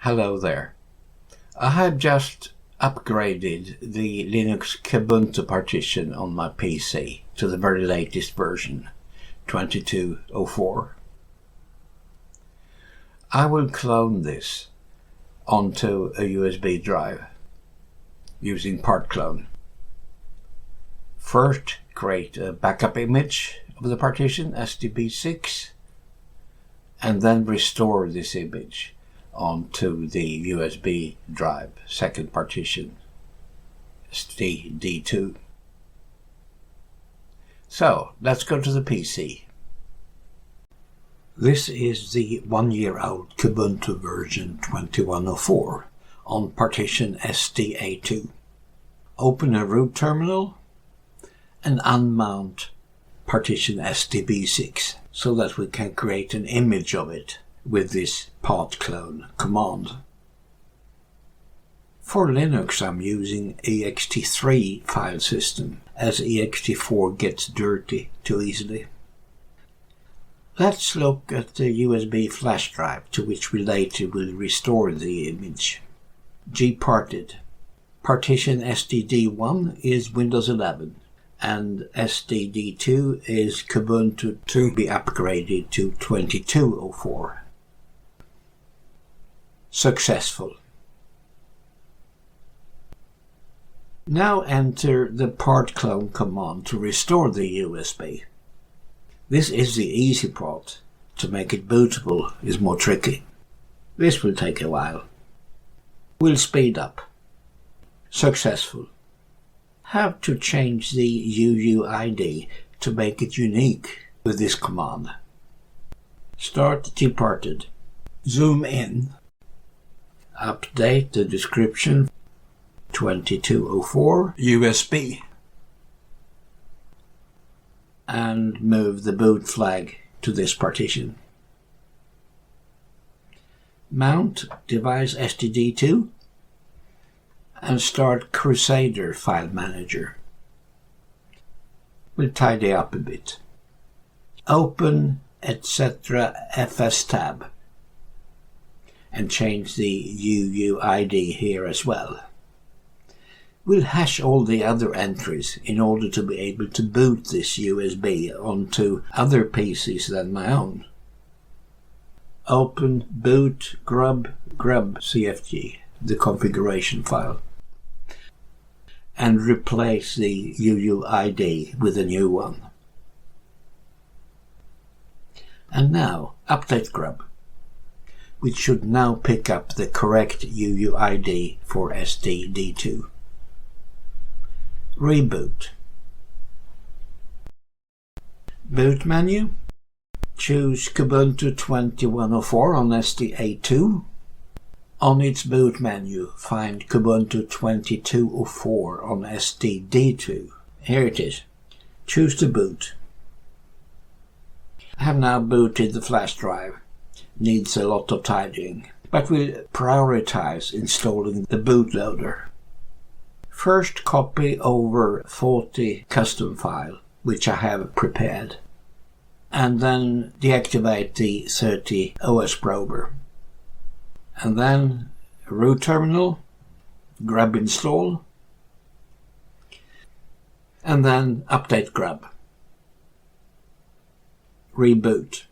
Hello there. I have just upgraded the Linux Kubuntu partition on my PC to the very latest version, 22.04. I will clone this onto a USB drive using Partclone. First, create a backup image of the partition, SDB6, and then restore this image onto the USB drive, second partition, SDD2. So, let's go to the PC. This is the 1-year-old Kubuntu version 21.04 on partition SDA2. Open a root terminal and unmount partition SDB6 so that we can create an image of it with this Partclone command. For Linux I'm using ext3 file system, as ext4 gets dirty too easily. Let's look at the USB flash drive to which we later will restore the image. gparted. Partition SDD1 is Windows 11 and SDD2 is Kubuntu to be upgraded to 22.04. Successful. Now enter the partclone command to restore the USB. This is the easy part. To make it bootable is more tricky. This will take a while. We'll speed up. Successful. Have to change the UUID to make it unique with this command. Start gparted. Zoom in. Update the description 22.04 USB and move the boot flag to this partition. Mount device SDD2 and start Crusader file manager. We'll tidy up a bit. Open etc. fs tab and change the UUID here as well. We'll hash all the other entries in order to be able to boot this USB onto other PCs than my own. Open boot grub cfg, the configuration file, and replace the UUID with a new one. And now update grub, which should now pick up the correct UUID for SDD2. Reboot. Boot menu. Choose Kubuntu 21.04 on SDA2. On its boot menu, find Kubuntu 22.04 on SDD2. Here it is. Choose to boot. I have now booted the flash drive. Needs a lot of tidying, but we'll prioritize installing the bootloader. First copy over 40 custom file, which I have prepared, and then deactivate the 30 OS prober. And then root terminal, grub install, and then update grub. Reboot.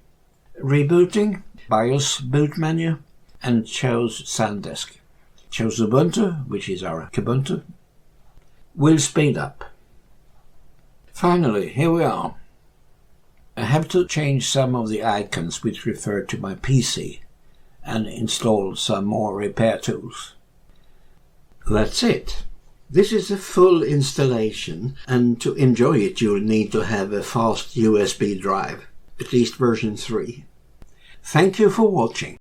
Rebooting, BIOS boot menu, and chose SanDisk. Chose Ubuntu, which is our Kubuntu. We'll speed up. Finally, here we are. I have to change some of the icons which refer to my PC and install some more repair tools. That's it. This is a full installation, and to enjoy it you'll need to have a fast USB drive, at least version 3. Thank you for watching.